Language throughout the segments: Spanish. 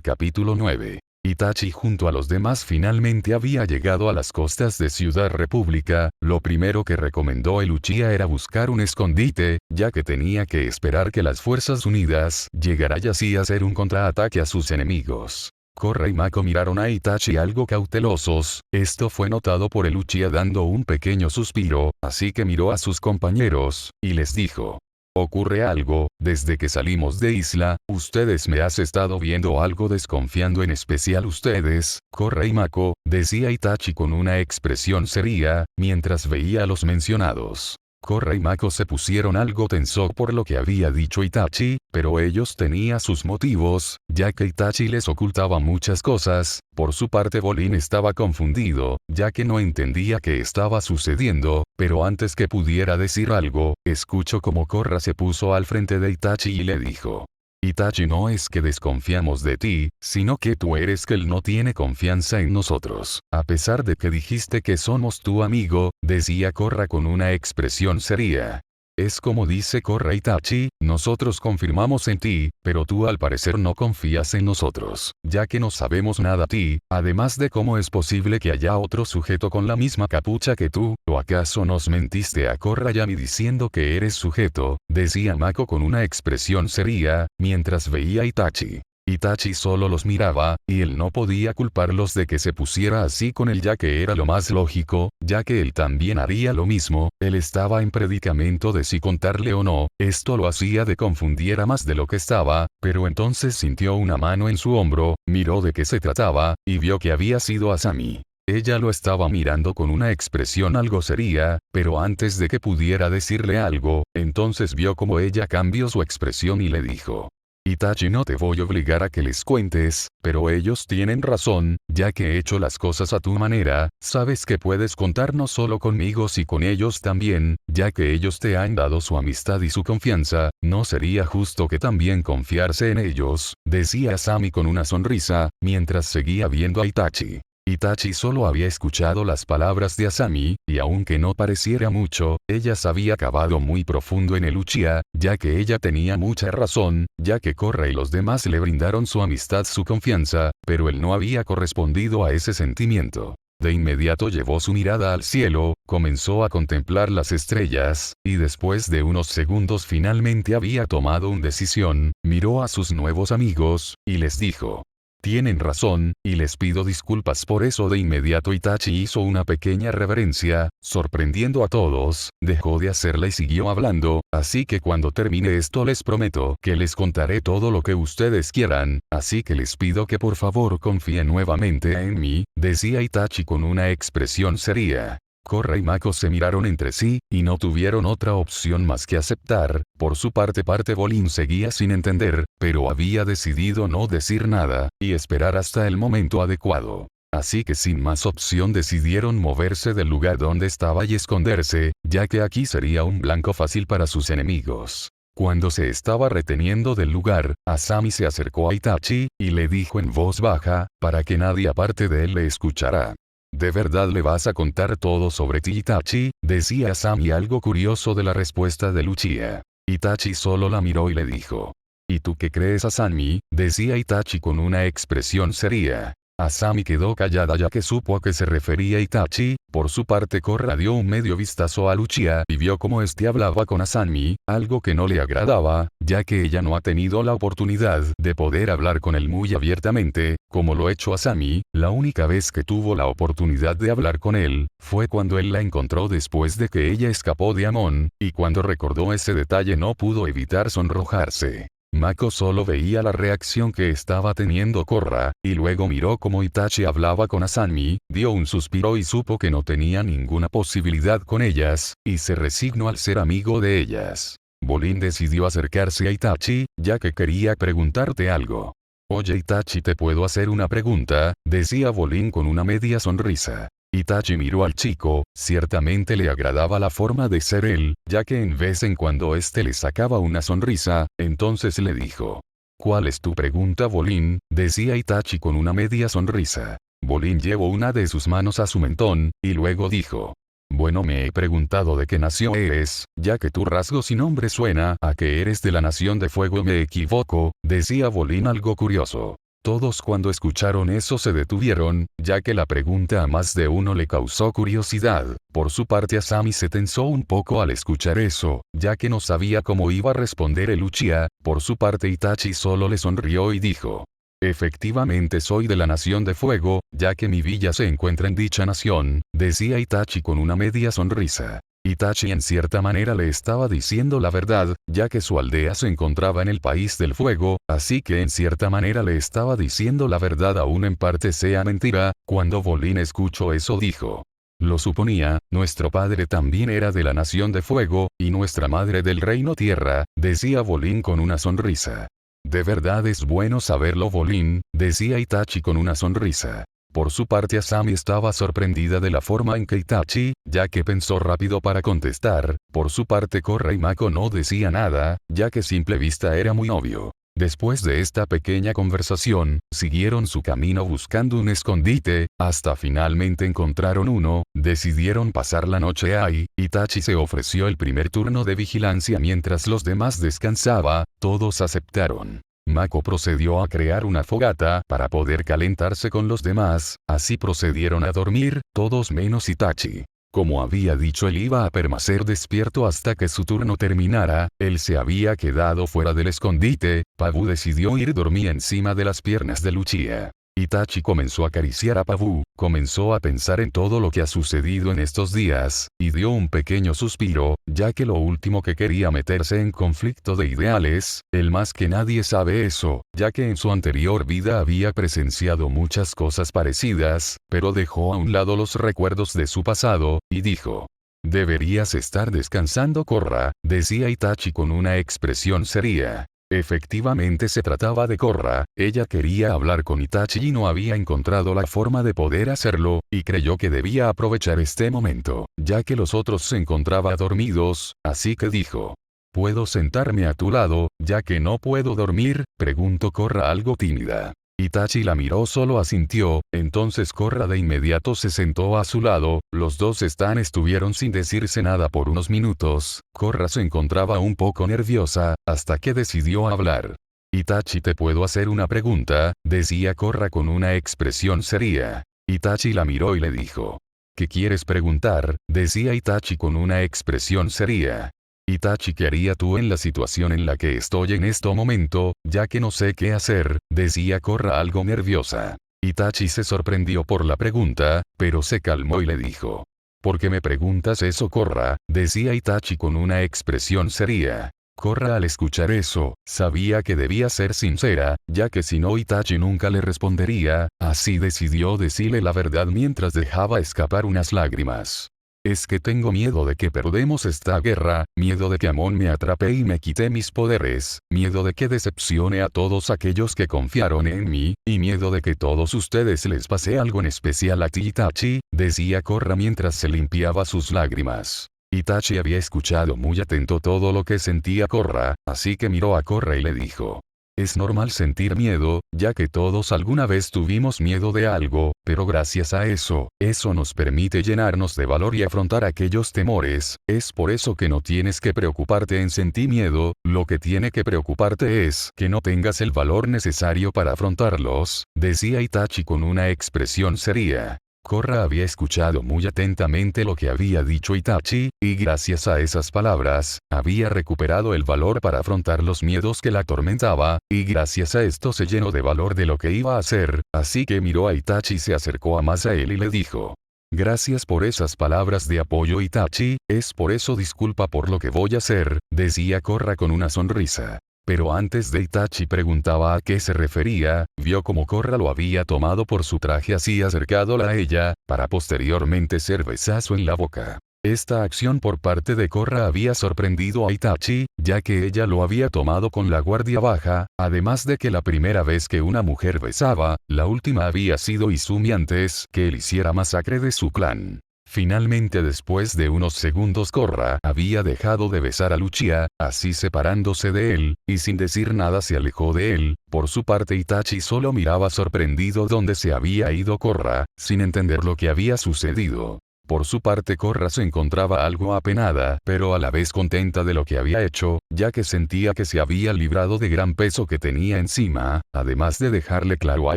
Capítulo 9. Itachi junto a los demás finalmente había llegado a las costas de Ciudad República. Lo primero que recomendó el Uchiha era buscar un escondite, ya que tenía que esperar que las fuerzas unidas llegaran y así hacer un contraataque a sus enemigos. Korra y Mako miraron a Itachi algo cautelosos. Esto fue notado por el Uchiha dando un pequeño suspiro, así que miró a sus compañeros y les dijo: ocurre algo, desde que salimos de isla, ustedes me has estado viendo algo desconfiando, en especial ustedes, Korra y Mako, decía Itachi con una expresión seria, mientras veía a los mencionados. Korra y Mako se pusieron algo tenso por lo que había dicho Itachi, pero ellos tenían sus motivos, ya que Itachi les ocultaba muchas cosas. Por su parte Bolin estaba confundido, ya que no entendía qué estaba sucediendo, pero antes que pudiera decir algo, escuchó como Korra se puso al frente de Itachi y le dijo: Itachi, no es que desconfiamos de ti, sino que tú eres que él no tiene confianza en nosotros. A pesar de que dijiste que somos tu amigo, decía Korra con una expresión seria. Es como dice Korra: Itachi, nosotros confirmamos en ti, pero tú al parecer no confías en nosotros, ya que no sabemos nada de ti, además de cómo es posible que haya otro sujeto con la misma capucha que tú, ¿o acaso nos mentiste a Korra y a mí diciendo que eres sujeto?, decía Mako con una expresión seria, mientras veía a Itachi. Itachi solo los miraba, y él no podía culparlos de que se pusiera así con él, ya que era lo más lógico, ya que él también haría lo mismo. Él estaba en predicamento de si contarle o no. Esto lo hacía de confundiera más de lo que estaba, pero entonces sintió una mano en su hombro, miró de qué se trataba, y vio que había sido Asami. Ella lo estaba mirando con una expresión algo seria, pero antes de que pudiera decirle algo, entonces vio como ella cambió su expresión y le dijo: Itachi, no te voy a obligar a que les cuentes, pero ellos tienen razón, ya que he hecho las cosas a tu manera. Sabes que puedes contar no solo conmigo sino con ellos también, ya que ellos te han dado su amistad y su confianza. ¿No sería justo que también confiarse en ellos?, decía Asami con una sonrisa, mientras seguía viendo a Itachi. Itachi solo había escuchado las palabras de Asami, y aunque no pareciera mucho, ella se había cavado muy profundo en el Uchiha, ya que ella tenía mucha razón, ya que Korra y los demás le brindaron su amistad, su confianza, pero él no había correspondido a ese sentimiento. De inmediato llevó su mirada al cielo, comenzó a contemplar las estrellas, y después de unos segundos finalmente había tomado una decisión. Miró a sus nuevos amigos, y les dijo: tienen razón, y les pido disculpas por eso. De inmediato Itachi hizo una pequeña reverencia, sorprendiendo a todos, dejó de hacerla y siguió hablando: así que cuando termine esto les prometo que les contaré todo lo que ustedes quieran, así que les pido que por favor confíen nuevamente en mí, decía Itachi con una expresión seria. Korra y Mako se miraron entre sí, y no tuvieron otra opción más que aceptar. Por su parte Bolin seguía sin entender, pero había decidido no decir nada, y esperar hasta el momento adecuado. Así que sin más opción decidieron moverse del lugar donde estaba y esconderse, ya que aquí sería un blanco fácil para sus enemigos. Cuando se estaba reteniendo del lugar, Asami se acercó a Itachi, y le dijo en voz baja, para que nadie aparte de él le escuchara: ¿de verdad le vas a contar todo sobre ti, Itachi?, decía Asami algo curioso de la respuesta de Uchiha. Itachi solo la miró y le dijo: ¿y tú qué crees, Asami?, decía Itachi con una expresión seria. Asami quedó callada ya que supo a qué se refería Itachi. Por su parte Korra dio un medio vistazo al Uchiha y vio cómo este hablaba con Asami, algo que no le agradaba, ya que ella no ha tenido la oportunidad de poder hablar con él muy abiertamente, como lo ha hecho Asami. La única vez que tuvo la oportunidad de hablar con él, fue cuando él la encontró después de que ella escapó de Amon, y cuando recordó ese detalle no pudo evitar sonrojarse. Mako solo veía la reacción que estaba teniendo Korra, y luego miró cómo Itachi hablaba con Asami, dio un suspiro y supo que no tenía ninguna posibilidad con ellas, y se resignó al ser amigo de ellas. Bolin decidió acercarse a Itachi, ya que quería preguntarte algo. Oye Itachi, ¿te puedo hacer una pregunta?, decía Bolin con una media sonrisa. Itachi miró al chico, ciertamente le agradaba la forma de ser él, ya que en vez en cuando este le sacaba una sonrisa, entonces le dijo: ¿cuál es tu pregunta, Bolin?, decía Itachi con una media sonrisa. Bolin llevó una de sus manos a su mentón, y luego dijo: bueno, me he preguntado de qué nación eres, ya que tu rasgo sin nombre suena a que eres de la nación de fuego. ¿Me equivoco?, decía Bolin algo curioso. Todos cuando escucharon eso se detuvieron, ya que la pregunta a más de uno le causó curiosidad. Por su parte Asami se tensó un poco al escuchar eso, ya que no sabía cómo iba a responder el Uchiha. Por su parte Itachi solo le sonrió y dijo: efectivamente soy de la Nación de Fuego, ya que mi villa se encuentra en dicha nación, decía Itachi con una media sonrisa. Itachi en cierta manera le estaba diciendo la verdad, ya que su aldea se encontraba en el país del fuego, así que en cierta manera le estaba diciendo la verdad aún en parte sea mentira. Cuando Bolin escuchó eso dijo: lo suponía, nuestro padre también era de la Nación de Fuego, y nuestra madre del Reino Tierra, decía Bolin con una sonrisa. De verdad es bueno saberlo Bolin, decía Itachi con una sonrisa. Por su parte Asami estaba sorprendida de la forma en que Itachi, ya que pensó rápido para contestar. Por su parte Korra y Mako no decía nada, ya que a simple vista era muy obvio. Después de esta pequeña conversación, siguieron su camino buscando un escondite, hasta finalmente encontraron uno. Decidieron pasar la noche ahí. Itachi se ofreció el primer turno de vigilancia mientras los demás descansaba. Todos aceptaron. Mako procedió a crear una fogata para poder calentarse con los demás, así procedieron a dormir, todos menos Itachi. Como había dicho él iba a permanecer despierto hasta que su turno terminara, él se había quedado fuera del escondite. Pabu decidió ir dormir encima de las piernas de Uchiha. Itachi comenzó a acariciar a Pabu, comenzó a pensar en todo lo que ha sucedido en estos días, y dio un pequeño suspiro, ya que lo último que quería meterse en conflicto de ideales. Él más que nadie sabe eso, ya que en su anterior vida había presenciado muchas cosas parecidas, pero dejó a un lado los recuerdos de su pasado, y dijo: deberías estar descansando Korra, decía Itachi con una expresión seria. Efectivamente se trataba de Korra, ella quería hablar con Itachi y no había encontrado la forma de poder hacerlo, y creyó que debía aprovechar este momento, ya que los otros se encontraban dormidos, así que dijo: ¿puedo sentarme a tu lado, ya que no puedo dormir?, preguntó Korra algo tímida. Itachi la miró solo asintió, entonces Korra de inmediato se sentó a su lado. Los dos estuvieron sin decirse nada por unos minutos. Korra se encontraba un poco nerviosa, hasta que decidió hablar. Itachi, ¿te puedo hacer una pregunta?, decía Korra con una expresión seria. Itachi la miró y le dijo: ¿qué quieres preguntar?, decía Itachi con una expresión seria. Itachi, ¿qué harías tú en la situación en la que estoy en este momento, ya que no sé qué hacer?, decía Korra algo nerviosa. Itachi se sorprendió por la pregunta, pero se calmó y le dijo: ¿por qué me preguntas eso Korra?, decía Itachi con una expresión seria. Korra al escuchar eso, sabía que debía ser sincera, ya que si no Itachi nunca le respondería, así decidió decirle la verdad mientras dejaba escapar unas lágrimas. Es que tengo miedo de que perdemos esta guerra, miedo de que Amon me atrape y me quite mis poderes, miedo de que decepcione a todos aquellos que confiaron en mí, y miedo de que todos ustedes les pase algo en especial a ti Itachi, decía Korra mientras se limpiaba sus lágrimas. Itachi había escuchado muy atento todo lo que sentía Korra, así que miró a Korra y le dijo: es normal sentir miedo, ya que todos alguna vez tuvimos miedo de algo, pero gracias a eso nos permite llenarnos de valor y afrontar aquellos temores. Es por eso que no tienes que preocuparte en sentir miedo, lo que tiene que preocuparte es que no tengas el valor necesario para afrontarlos, decía Itachi con una expresión seria. Korra había escuchado muy atentamente lo que había dicho Itachi, y gracias a esas palabras, había recuperado el valor para afrontar los miedos que la atormentaba, y gracias a esto se llenó de valor de lo que iba a hacer, así que miró a Itachi y se acercó a más a él y le dijo: gracias por esas palabras de apoyo Itachi, es por eso disculpa por lo que voy a hacer, decía Korra con una sonrisa. Pero antes de Itachi preguntaba a qué se refería, vio como Korra lo había tomado por su traje así acercádola a ella, para posteriormente ser besazo en la boca. Esta acción por parte de Korra había sorprendido a Itachi, ya que ella lo había tomado con la guardia baja, además de que la primera vez que una mujer besaba, la última había sido Izumi antes que él hiciera masacre de su clan. Finalmente después de unos segundos Korra había dejado de besar a Uchiha, así separándose de él, y sin decir nada se alejó de él. Por su parte Itachi solo miraba sorprendido donde se había ido Korra, sin entender lo que había sucedido. Por su parte Korra se encontraba algo apenada, pero a la vez contenta de lo que había hecho, ya que sentía que se había librado de gran peso que tenía encima, además de dejarle claro a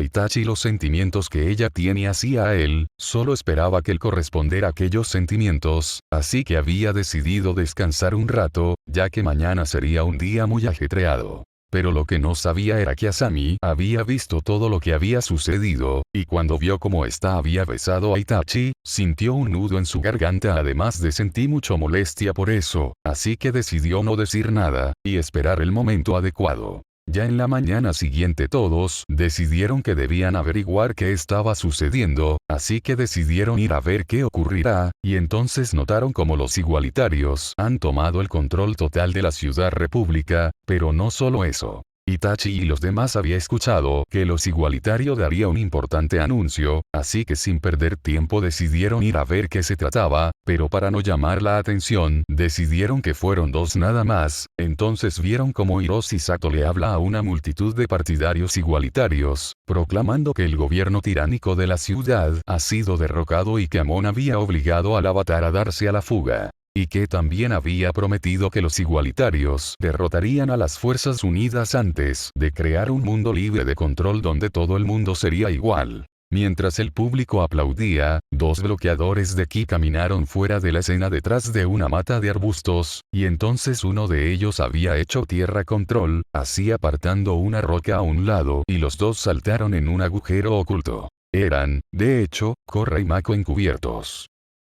Itachi los sentimientos que ella tiene hacia él, solo esperaba que él correspondiera a aquellos sentimientos, así que había decidido descansar un rato, ya que mañana sería un día muy ajetreado. Pero lo que no sabía era que Asami había visto todo lo que había sucedido, y cuando vio cómo ésta había besado a Itachi, sintió un nudo en su garganta además de sentir mucha molestia por eso, así que decidió no decir nada, y esperar el momento adecuado. Ya en la mañana siguiente todos decidieron que debían averiguar qué estaba sucediendo, así que decidieron ir a ver qué ocurrirá, y entonces notaron cómo los igualitarios han tomado el control total de la ciudad república, pero no solo eso. Itachi y los demás había escuchado que los igualitarios daría un importante anuncio, así que sin perder tiempo decidieron ir a ver qué se trataba, pero para no llamar la atención, decidieron que fueron dos nada más, entonces vieron como Hiroshi Sato le habla a una multitud de partidarios igualitarios, proclamando que el gobierno tiránico de la ciudad ha sido derrocado y que Amon había obligado al avatar a darse a la fuga. Y que también había prometido que los igualitarios derrotarían a las Fuerzas Unidas antes de crear un mundo libre de control donde todo el mundo sería igual. Mientras el público aplaudía, dos bloqueadores de ki caminaron fuera de la escena detrás de una mata de arbustos, y entonces uno de ellos había hecho tierra control, así apartando una roca a un lado y los dos saltaron en un agujero oculto. Eran, de hecho, Korra y Mako encubiertos.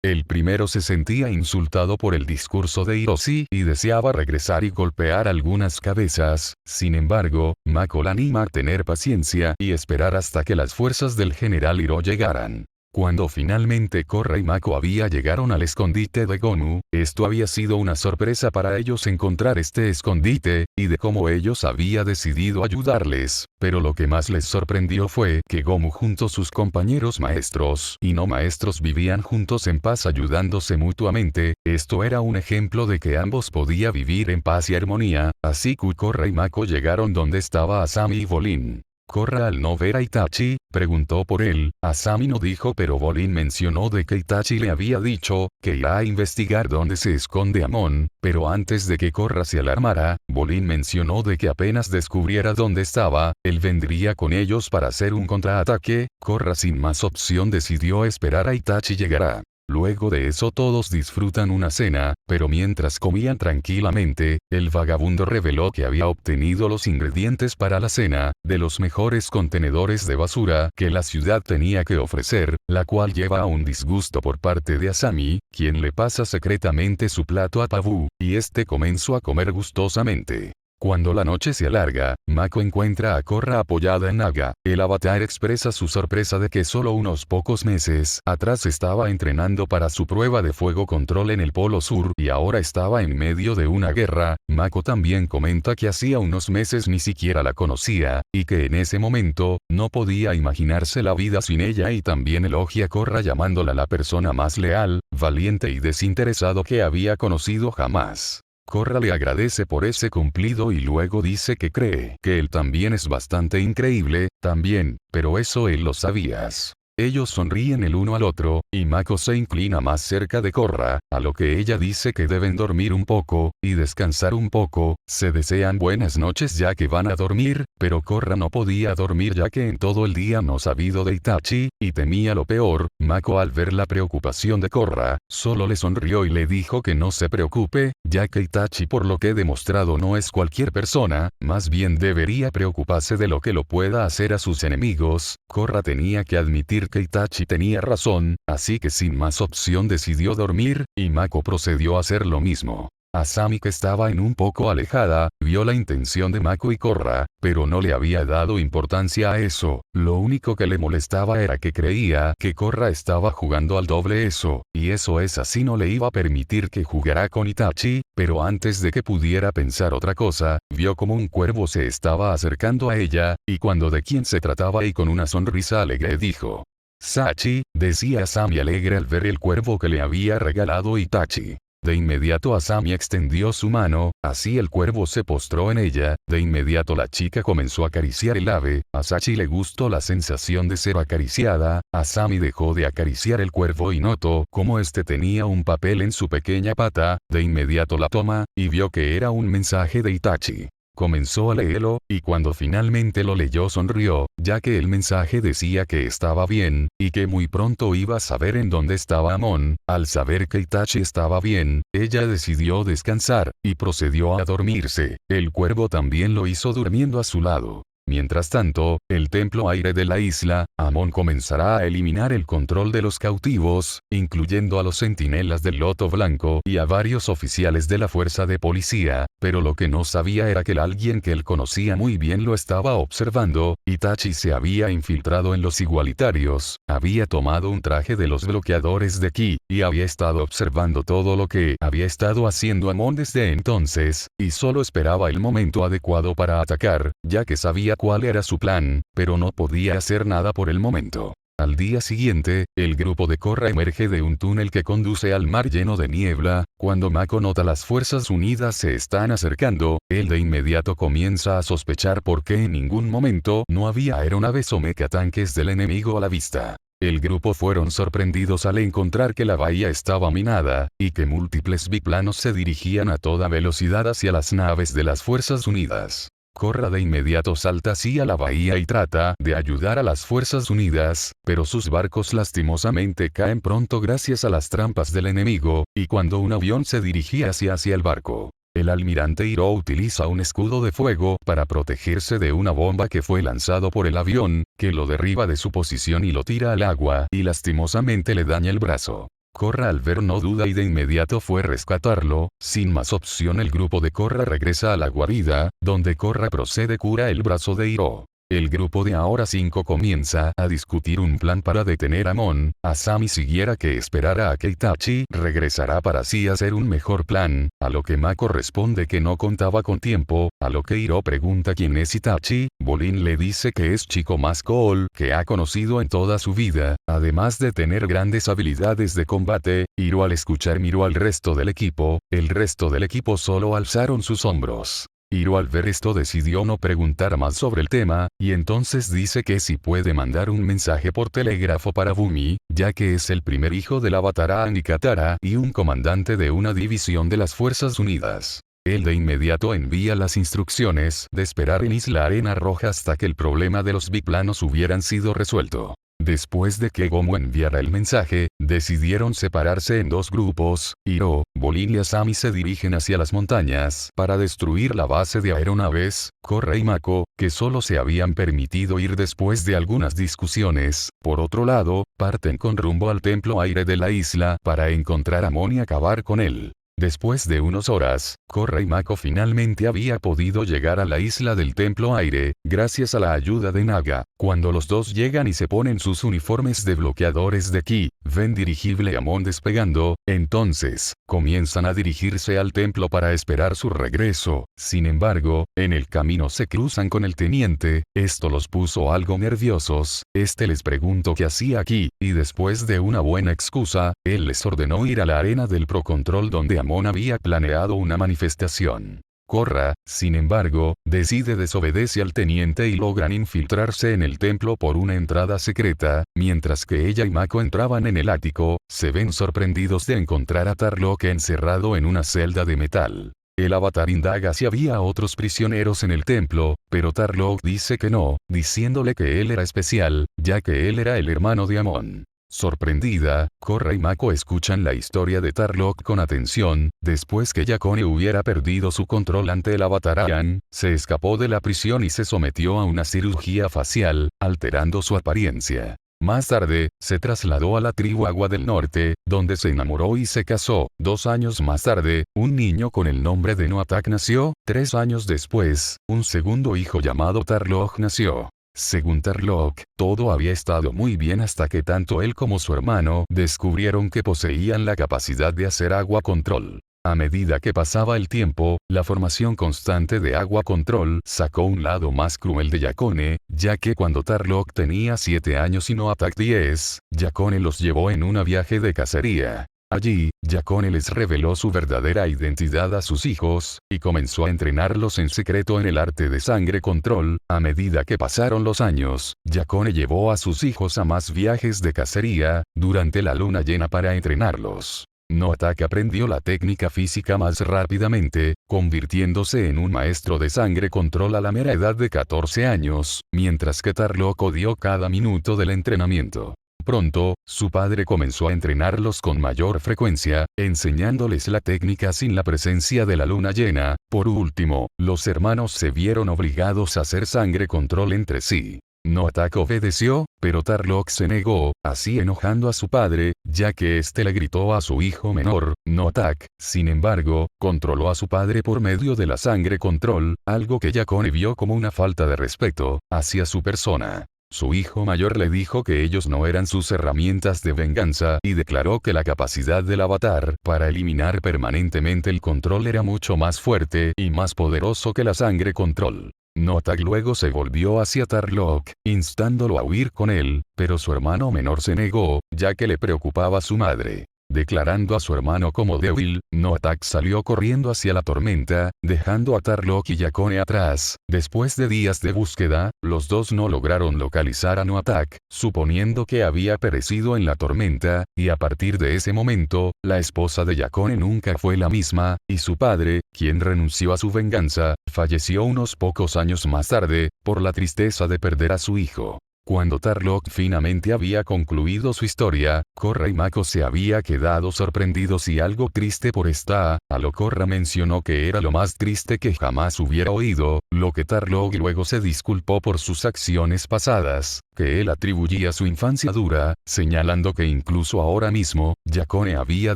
El primero se sentía insultado por el discurso de Hiroshi y deseaba regresar y golpear algunas cabezas, sin embargo, Mako la anima a tener paciencia y esperar hasta que las fuerzas del general Hiro llegaran. Cuando finalmente Korra y Mako llegaron al escondite de Gomu, esto había sido una sorpresa para ellos encontrar este escondite, y de cómo ellos había decidido ayudarles, pero lo que más les sorprendió fue que Gomu junto a sus compañeros maestros y no maestros vivían juntos en paz ayudándose mutuamente, esto era un ejemplo de que ambos podían vivir en paz y armonía, así que Korra y Mako llegaron donde estaba Asami y Bolin. Korra al no ver a Itachi, preguntó por él, Asami no dijo pero Bolin mencionó de que Itachi le había dicho, que irá a investigar dónde se esconde Amon, pero antes de que Korra se alarmara, Bolin mencionó de que apenas descubriera dónde estaba, él vendría con ellos para hacer un contraataque, Korra sin más opción decidió esperar a Itachi llegará. Luego de eso todos disfrutan una cena, pero mientras comían tranquilamente, el vagabundo reveló que había obtenido los ingredientes para la cena, de los mejores contenedores de basura que la ciudad tenía que ofrecer, la cual lleva a un disgusto por parte de Asami, quien le pasa secretamente su plato a Pabu, y este comenzó a comer gustosamente. Cuando la noche se alarga, Mako encuentra a Korra apoyada en Naga. El avatar expresa su sorpresa de que solo unos pocos meses atrás estaba entrenando para su prueba de fuego control en el Polo Sur y ahora estaba en medio de una guerra. Mako también comenta que hacía unos meses ni siquiera la conocía, y que en ese momento, no podía imaginarse la vida sin ella y también elogia a Korra llamándola la persona más leal, valiente y desinteresado que había conocido jamás. Korra le agradece por ese cumplido y luego dice que cree que él también es bastante increíble, también, pero eso él lo sabías. Ellos sonríen el uno al otro, y Mako se inclina más cerca de Korra, a lo que ella dice que deben dormir un poco, y descansar un poco, se desean buenas noches ya que van a dormir, pero Korra no podía dormir ya que en todo el día no sabido de Itachi, y temía lo peor. Mako al ver la preocupación de Korra, solo le sonrió y le dijo que no se preocupe, ya que Itachi por lo que he demostrado no es cualquier persona, más bien debería preocuparse de lo que lo pueda hacer a sus enemigos. Korra tenía que admitir que Itachi tenía razón, así que sin más opción decidió dormir, y Mako procedió a hacer lo mismo. Asami, que estaba un poco alejada, vio la intención de Mako y Korra, pero no le había dado importancia a eso, lo único que le molestaba era que creía que Korra estaba jugando al doble eso, y eso es así no le iba a permitir que jugara con Itachi, pero antes de que pudiera pensar otra cosa, vio como un cuervo se estaba acercando a ella, y cuando de quién se trataba y con una sonrisa alegre dijo: Sachi, decía Asami alegre al ver el cuervo que le había regalado Itachi. De inmediato Asami extendió su mano, así el cuervo se postró en ella, de inmediato la chica comenzó a acariciar el ave, a Sachi le gustó la sensación de ser acariciada, Asami dejó de acariciar el cuervo y notó cómo este tenía un papel en su pequeña pata, de inmediato la toma, y vio que era un mensaje de Itachi. Comenzó a leerlo, y cuando finalmente lo leyó sonrió, ya que el mensaje decía que estaba bien, y que muy pronto iba a saber en dónde estaba Amon. Al saber que Itachi estaba bien, ella decidió descansar, y procedió a dormirse. El cuervo también lo hizo durmiendo a su lado. Mientras tanto, el templo aire de la isla, Amon comenzará a eliminar el control de los cautivos, incluyendo a los centinelas del Loto Blanco y a varios oficiales de la fuerza de policía, pero lo que no sabía era que alguien que él conocía muy bien lo estaba observando. Itachi se había infiltrado en los igualitarios, había tomado un traje de los bloqueadores de ki, y había estado observando todo lo que había estado haciendo Amon desde entonces, y solo esperaba el momento adecuado para atacar, ya que sabía cuál era su plan, pero no podía hacer nada por el momento. Al día siguiente, el grupo de Korra emerge de un túnel que conduce al mar lleno de niebla. Cuando Mako nota las fuerzas unidas se están acercando, él de inmediato comienza a sospechar porque en ningún momento no había aeronaves o mecatanques del enemigo a la vista. El grupo fueron sorprendidos al encontrar que la bahía estaba minada, y que múltiples biplanos se dirigían a toda velocidad hacia las naves de las Fuerzas Unidas. Korra de inmediato salta hacia la bahía y trata de ayudar a las Fuerzas Unidas, pero sus barcos lastimosamente caen pronto gracias a las trampas del enemigo, y cuando un avión se dirigía hacia el barco, el almirante Hiro utiliza un escudo de fuego para protegerse de una bomba que fue lanzado por el avión, que lo derriba de su posición y lo tira al agua, y lastimosamente le daña el brazo. Korra al ver no duda y de inmediato fue rescatarlo. Sin más opción el grupo de Korra regresa a la guarida, donde Korra procede cura el brazo de Hiro. El grupo de ahora 5 comienza a discutir un plan para detener a Mon. Asami siguiera que esperara a que Itachi regresará para así hacer un mejor plan, a lo que Mako responde que no contaba con tiempo, a lo que Hiro pregunta quién es Itachi. Bolin le dice que es chico más cool que ha conocido en toda su vida, además de tener grandes habilidades de combate. Hiro al escuchar miró al resto del equipo, el resto del equipo solo alzaron sus hombros. Hiro al ver esto decidió no preguntar más sobre el tema, y entonces dice que si puede mandar un mensaje por telégrafo para Bumi, ya que es el primer hijo del avatar Aang y Katara y un comandante de una división de las Fuerzas Unidas. Él de inmediato envía las instrucciones de esperar en Isla Arena Roja hasta que el problema de los biplanos hubieran sido resuelto. Después de que Gomu enviara el mensaje, decidieron separarse en 2 grupos. Hiro, Bolin y Asami se dirigen hacia las montañas para destruir la base de aeronaves. Korra y Mako, que solo se habían permitido ir después de algunas discusiones, por otro lado, parten con rumbo al templo aire de la isla para encontrar a Mon y acabar con él. Después de unas horas, Korra y Mako finalmente había podido llegar a la isla del Templo Aire, gracias a la ayuda de Naga. Cuando los dos llegan y se ponen sus uniformes de bloqueadores de ki, ven dirigible a Mon despegando, entonces, comienzan a dirigirse al templo para esperar su regreso. Sin embargo, en el camino se cruzan con el teniente, esto los puso algo nerviosos. Este les preguntó qué hacía aquí, y después de una buena excusa, él les ordenó ir a la arena del Procontrol donde Amon había planeado una manifestación. Korra, sin embargo, decide desobedecer al teniente y logran infiltrarse en el templo por una entrada secreta. Mientras que ella y Mako entraban en el ático, se ven sorprendidos de encontrar a Tarlok encerrado en una celda de metal. El avatar indaga si había otros prisioneros en el templo, pero Tarlok dice que no, diciéndole que él era especial, ya que él era el hermano de Amon. Sorprendida, Korra y Mako escuchan la historia de Tarlok con atención. Después que Yakone hubiera perdido su control ante el avatar Aang, se escapó de la prisión y se sometió a una cirugía facial, alterando su apariencia. Más tarde, se trasladó a la tribu Agua del Norte, donde se enamoró y se casó. 2 años más tarde, un niño con el nombre de Noatak nació. 3 años después, un segundo hijo llamado Tarlok nació. Según Tarlok, todo había estado muy bien hasta que tanto él como su hermano descubrieron que poseían la capacidad de hacer agua control. A medida que pasaba el tiempo, la formación constante de agua control sacó un lado más cruel de Yakone, ya que cuando Tarlok tenía 7 años y Noatak 10, Yakone los llevó en un viaje de cacería. Allí, Yakone les reveló su verdadera identidad a sus hijos, y comenzó a entrenarlos en secreto en el arte de sangre control. A medida que pasaron los años, Yakone llevó a sus hijos a más viajes de cacería, durante la luna llena para entrenarlos. Noatak aprendió la técnica física más rápidamente, convirtiéndose en un maestro de sangre control a la mera edad de 14 años, mientras que Tarlok odió cada minuto del entrenamiento. Pronto, su padre comenzó a entrenarlos con mayor frecuencia, enseñándoles la técnica sin la presencia de la luna llena. Por último, los hermanos se vieron obligados a hacer sangre control entre sí. Noatak obedeció, pero Tarlok se negó, así enojando a su padre, ya que éste le gritó a su hijo menor. Noatak, sin embargo, controló a su padre por medio de la sangre control, algo que Yakone vio como una falta de respeto hacia su persona. Su hijo mayor le dijo que ellos no eran sus herramientas de venganza y declaró que la capacidad del avatar para eliminar permanentemente el control era mucho más fuerte y más poderoso que la sangre control. Noatak luego se volvió hacia Tarlok, instándolo a huir con él, pero su hermano menor se negó, ya que le preocupaba su madre. Declarando a su hermano como débil, Noatak salió corriendo hacia la tormenta, dejando a Tarlok y Yakone atrás. Después de días de búsqueda, los dos no lograron localizar a Noatak, suponiendo que había perecido en la tormenta, y a partir de ese momento, la esposa de Yakone nunca fue la misma, y su padre, quien renunció a su venganza, falleció unos pocos años más tarde, por la tristeza de perder a su hijo. Cuando Tarlok finalmente había concluido su historia, Korra y Mako se había quedado sorprendidos y algo triste por esta, a lo Korra mencionó que era lo más triste que jamás hubiera oído, lo que Tarlok luego se disculpó por sus acciones pasadas, que él atribuía a su infancia dura, señalando que incluso ahora mismo, Yakone había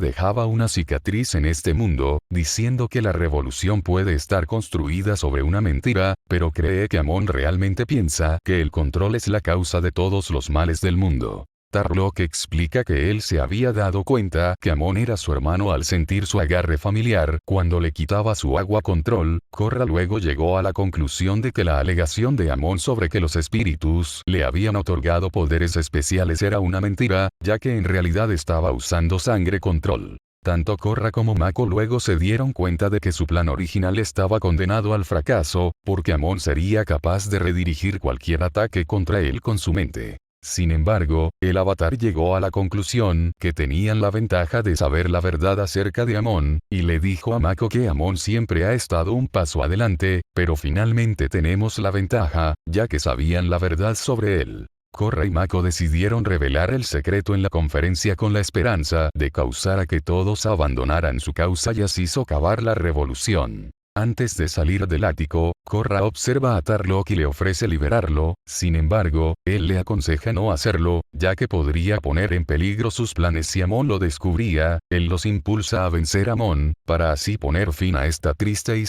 dejado una cicatriz en este mundo, diciendo que la revolución puede estar construida sobre una mentira, pero cree que Amon realmente piensa que el control es la causa de todos los males del mundo. Tarlok explica que él se había dado cuenta que Amon era su hermano al sentir su agarre familiar cuando le quitaba su agua control. Korra luego llegó a la conclusión de que la alegación de Amon sobre que los espíritus le habían otorgado poderes especiales era una mentira, ya que en realidad estaba usando sangre control. Tanto Korra como Mako luego se dieron cuenta de que su plan original estaba condenado al fracaso, porque Amon sería capaz de redirigir cualquier ataque contra él con su mente. Sin embargo, el avatar llegó a la conclusión que tenían la ventaja de saber la verdad acerca de Amon, y le dijo a Mako que Amon siempre ha estado un paso adelante, pero finalmente tenemos la ventaja, ya que sabían la verdad sobre él. Korra y Mako decidieron revelar el secreto en la conferencia con la esperanza de causar a que todos abandonaran su causa y así socavar la revolución. Antes de salir del ático, Korra observa a Tarlok y le ofrece liberarlo. Sin embargo, él le aconseja no hacerlo, ya que podría poner en peligro sus planes si Amon lo descubría. Él los impulsa a vencer a Amon, para así poner fin a esta triste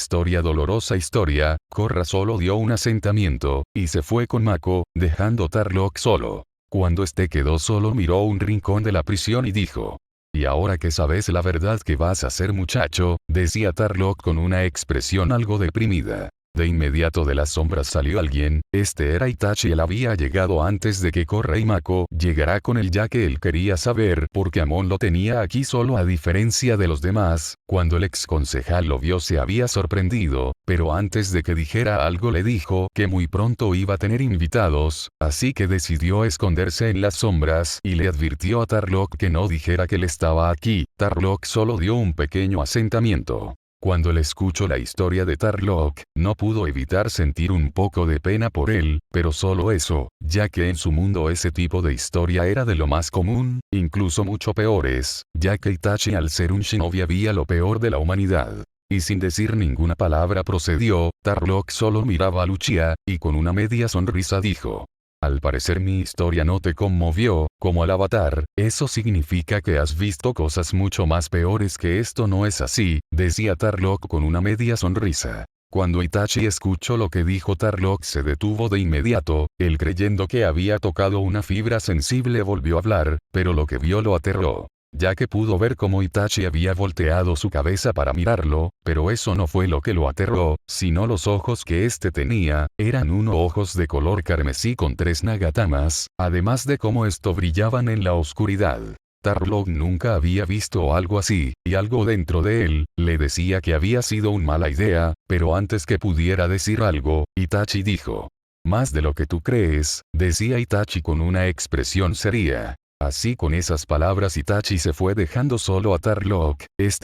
dolorosa historia. Korra solo dio un asentamiento, y se fue con Mako, dejando a Tarlok solo. Cuando este quedó solo miró un rincón de la prisión y dijo: «Y ahora que sabes la verdad, ¿qué vas a hacer, muchacho?», decía Tarlok con una expresión algo deprimida. De inmediato de las sombras salió alguien. Este era Itachi. Él había llegado antes de que Korra y Mako llegara con él, ya que él quería saber por qué Amon lo tenía aquí solo a diferencia de los demás. Cuando el ex concejal lo vio se había sorprendido, pero antes de que dijera algo le dijo que muy pronto iba a tener invitados, así que decidió esconderse en las sombras y le advirtió a Tarlok que no dijera que él estaba aquí. Tarlok solo dio un pequeño asentamiento. Cuando le escuchó la historia de Tarlok, no pudo evitar sentir un poco de pena por él, pero solo eso, ya que en su mundo ese tipo de historia era de lo más común, incluso mucho peores, ya que Itachi al ser un shinobi había lo peor de la humanidad. Y sin decir ninguna palabra procedió. Tarlok solo miraba a Lucia, y con una media sonrisa dijo: «Al parecer mi historia no te conmovió, como al avatar, eso significa que has visto cosas mucho más peores que esto». «No es así», decía Tarlok con una media sonrisa. Cuando Itachi escuchó lo que dijo Tarlok se detuvo de inmediato. Él, creyendo que había tocado una fibra sensible, volvió a hablar, pero lo que vio lo aterró, ya que pudo ver cómo Itachi había volteado su cabeza para mirarlo, pero eso no fue lo que lo aterró, sino los ojos que éste tenía. Eran unos ojos de color carmesí con 3 nagatamas, además de cómo esto brillaban en la oscuridad. Tarlok nunca había visto algo así, y algo dentro de él, le decía que había sido una mala idea, pero antes que pudiera decir algo, Itachi dijo. Más de lo que tú crees, decía Itachi con una expresión seria. Así con esas palabras Itachi se fue dejando solo a Tarlok,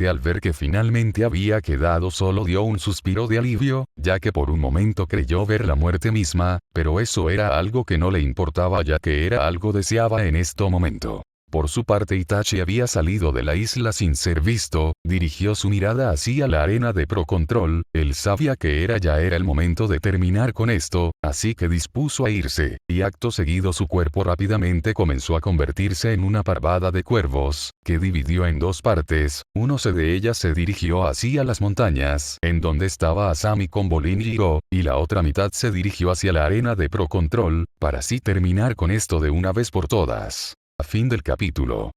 al ver que finalmente había quedado solo dio un suspiro de alivio, ya que por un momento creyó ver la muerte misma, pero eso era algo que no le importaba ya que era algo deseaba en este momento. Por su parte Itachi había salido de la isla sin ser visto, dirigió su mirada hacia la arena de Pro Control, él sabía que ya era el momento de terminar con esto, así que dispuso a irse, y acto seguido su cuerpo rápidamente comenzó a convertirse en una parvada de cuervos, que dividió en dos partes, de ellas se dirigió hacia las montañas, en donde estaba Asami con Bolin y Go, y la otra mitad se dirigió hacia la arena de Pro Control, para así terminar con esto de una vez por todas. A fin del capítulo.